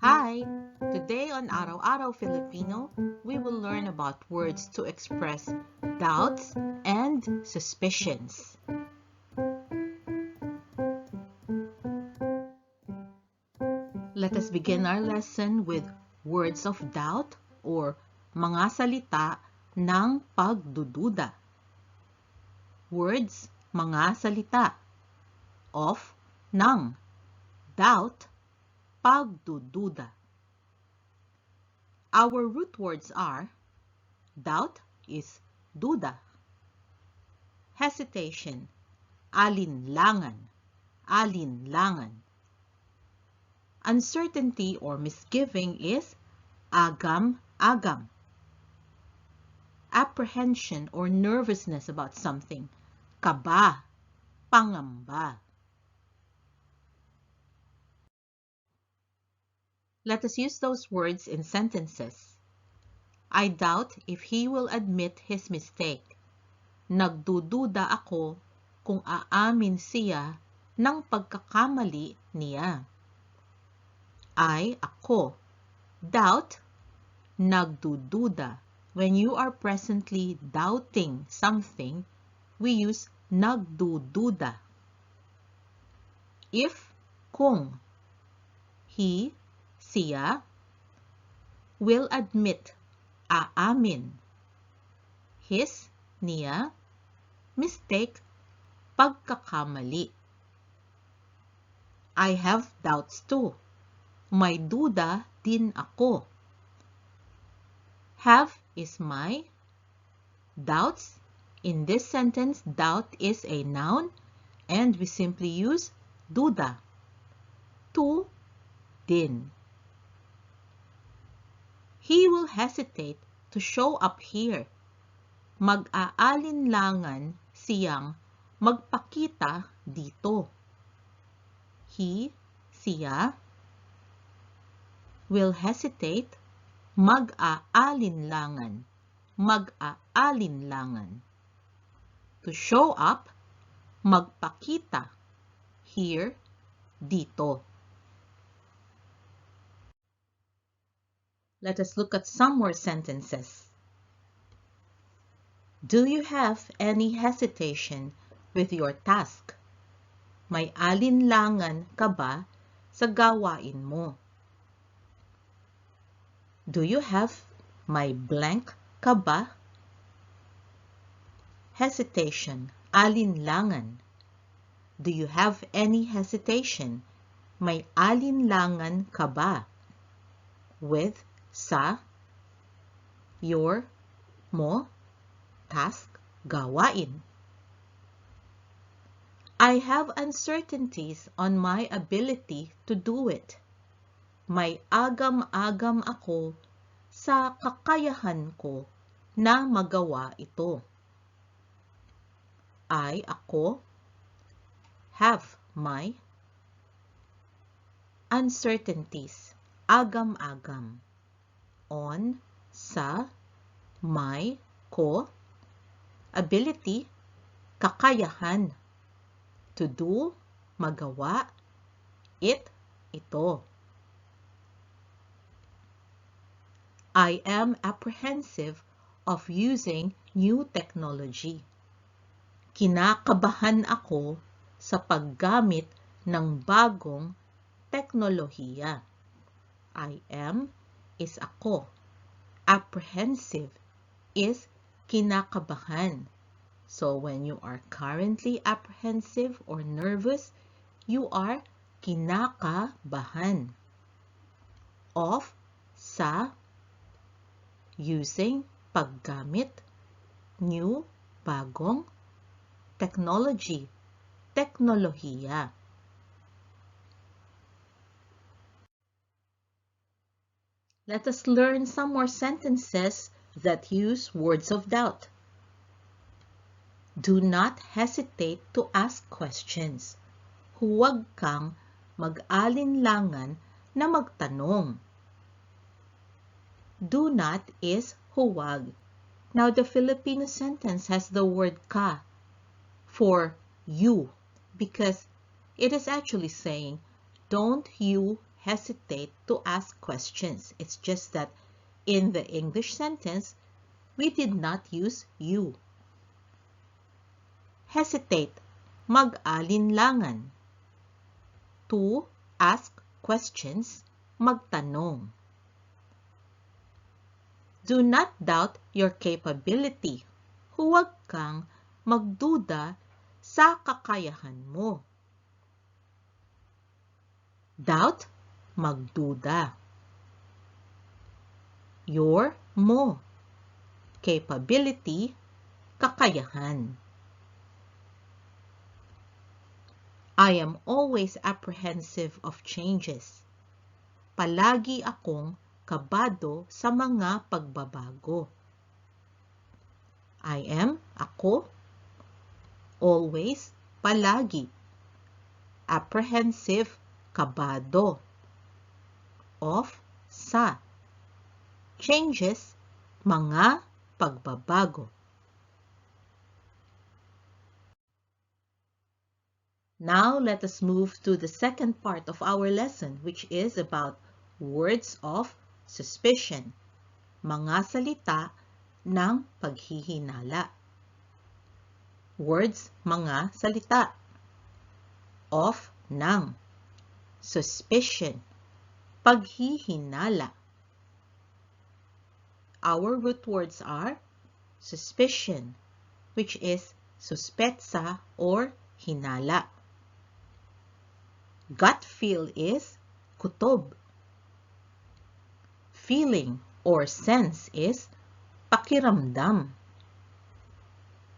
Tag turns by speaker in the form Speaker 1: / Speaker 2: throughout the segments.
Speaker 1: Hi! Today on Araw-Araw Filipino, we will learn about words to express doubts and suspicions. Let us begin our lesson with words of doubt or mga salita ng pagdududa. Words, mga salita. Of, ng. Doubt, pagdududa. Our root words are doubt is duda. Hesitation, alinlangan, alinlangan. Uncertainty or misgiving is agam-agam. Apprehension or nervousness about something, kaba, pangamba. Let us use those words in sentences. I doubt if he will admit his mistake. Nagdududa ako kung aamin siya ng pagkakamali niya. Ako. Doubt, nagdududa. When you are presently doubting something, we use nagdududa. If, kung. He, siya, will admit, aamin. His, niya, mistake, pagkakamali. I have doubts too. May duda din ako. Have is my. Doubts. In this sentence, doubt is a noun and we simply use duda. To, din. He will hesitate to show up here. Mag-aalinlangan siyang magpakita dito. He, siya, will hesitate, mag-aalinlangan, mag-aalinlangan. To show up, magpakita, here, dito. Let us look at some more sentences. Do you have any hesitation with your task? May alinlangan ka ba sa gawain mo? Do you have may blank ka ba? Hesitation, alinlangan. Do you have any hesitation? May alinlangan ka ba? With, sa, your, mo, task, gawain. I have uncertainties on my ability to do it. May agam-agam ako sa kakayahan ko na magawa ito. Ako, have, my, uncertainties, agam-agam. On, sa, may, ko, ability, kakayahan. To do, magawa, it, ito. I am apprehensive of using new technology. Kinakabahan ako sa paggamit ng bagong teknolohiya. I am is ako. Apprehensive is kinakabahan. So when you are currently apprehensive or nervous, you are kinakabahan. Of, sa, using, paggamit, new, bagong, technology, teknolohiya. Let us learn some more sentences that use words of doubt. Do not hesitate to ask questions. Huwag kang mag-alinlangan na magtanong. Do not is huwag. Now the Filipino sentence has the word ka for you because it is actually saying, don't you hesitate to ask questions. It's just that in the English sentence, we did not use you. Hesitate, mag-alinlangan. To ask questions, magtanong. Do not doubt your capability. Huwag kang magduda sa kakayahan mo. Doubt, magduda. Your, mo. Capability, kakayahan. I am always apprehensive of changes. Palagi akong kabado sa mga pagbabago. I am, ako. Always, palagi. Apprehensive, kabado. Of, sa. Changes, mga pagbabago. Now let us move to the second part of our lesson, which is about words of suspicion. Mga salita ng paghihinala. Words, mga salita. Of, ng. Suspicion, paghihinala. Our root words are suspicion, which is suspetsa or hinala. Gut feel is kutob. Feeling or sense is pakiramdam.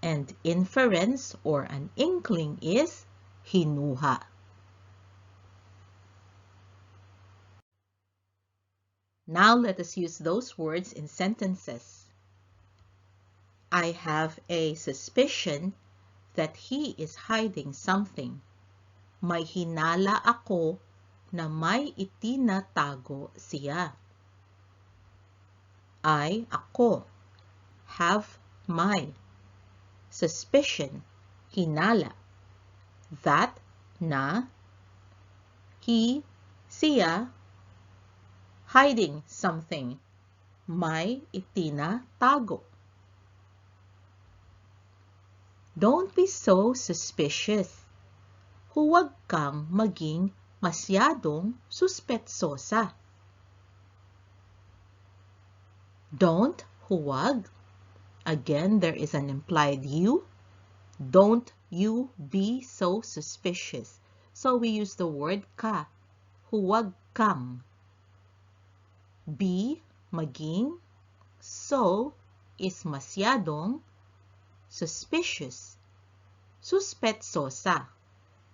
Speaker 1: And inference or an inkling is hinuha. Now let us use those words in sentences. I have a suspicion that he is hiding something. May hinala ako na may itinatago siya. I, ako. Have, my. Suspicion, hinala. That, na. He, siya. Hiding something. May itinatago. Don't be so suspicious. Huwag kang maging masyadong suspetsosa. Don't, huwag. Again, there is an implied you. Don't you be so suspicious. So we use the word ka. Huwag kang. Be, maging. So is masyadong. Suspicious. Suspetsosa.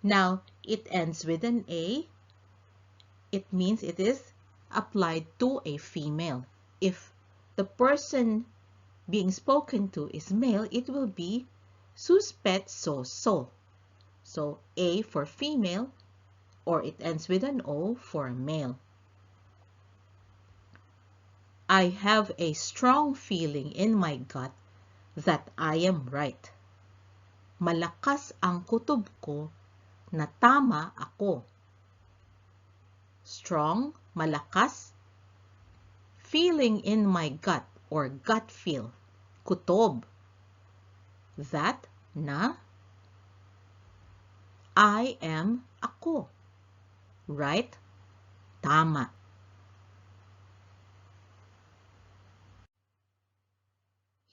Speaker 1: Now, it ends with an A. It means it is applied to a female. If the person being spoken to is male, it will be suspetsoso. So, A for female, or it ends with an O for male. I have a strong feeling in my gut that I am right. Malakas ang kutob ko na tama ako. Strong, malakas. Feeling in my gut or gut feel. Kutob. That, na. I am, ako. Right, tama.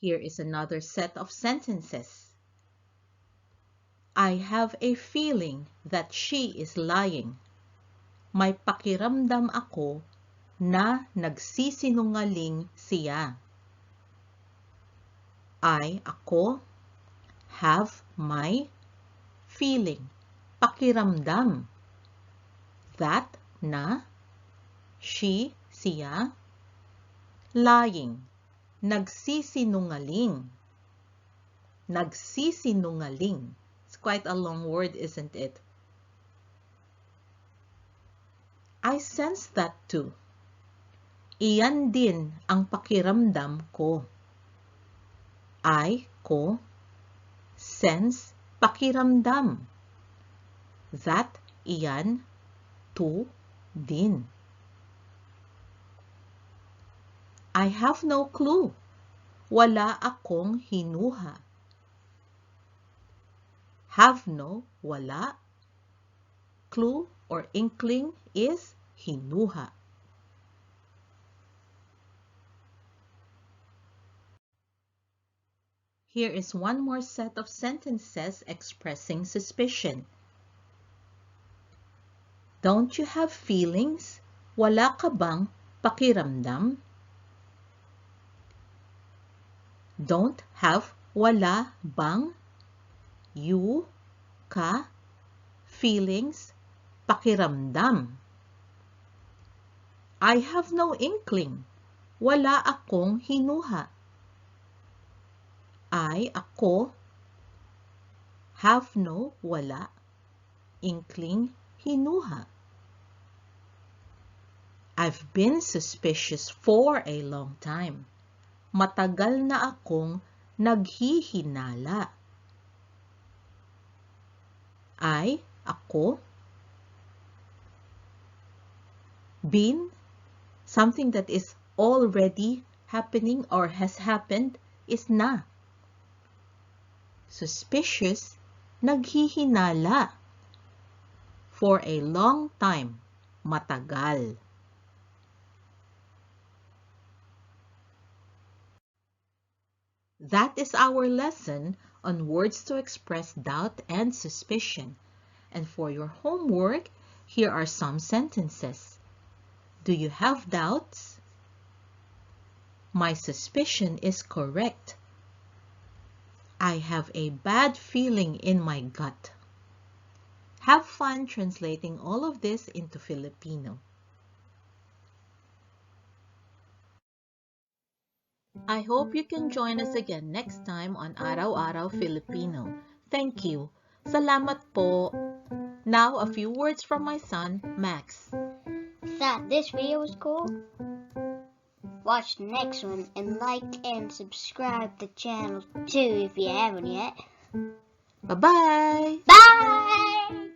Speaker 1: Here is another set of sentences. I have a feeling that she is lying. May pakiramdam ako na nagsisinungaling siya. I, ako. Have, my. Feeling, pakiramdam. That, na. She, siya. Lying, nagsisinungaling. Nagsisinungaling. It's quite a long word, isn't it? I sense that too. Iyan din ang pakiramdam ko. I, ko. Sense, pakiramdam. That, iyan. To, din. I have no clue. Wala akong hinuha. Have no, wala. Clue or inkling is hinuha. Here is one more set of sentences expressing suspicion. Don't you have feelings? Wala ka bang pakiramdam? Don't have, wala bang, you, ka, feelings, pakiramdam. I have no inkling. Wala akong hinuha. I, ako, have no, wala, inkling, hinuha. I've been suspicious for a long time. Matagal na akong naghihinala. I, ako, been, something that is already happening or has happened is na. Suspicious, naghihinala. For a long time, matagal. That is our lesson on words to express doubt and suspicion. And for your homework, here are some sentences. Do you have doubts? My suspicion is correct. I have a bad feeling in my gut. Have fun translating all of this into Filipino. I hope you can join us again next time on Araw-Araw Filipino. Thank you. Salamat po. Now, a few words from my son, Max.
Speaker 2: Thought this video was cool? Watch the next one and like and subscribe to the channel too if you haven't yet.
Speaker 1: Bye-bye!
Speaker 2: Bye!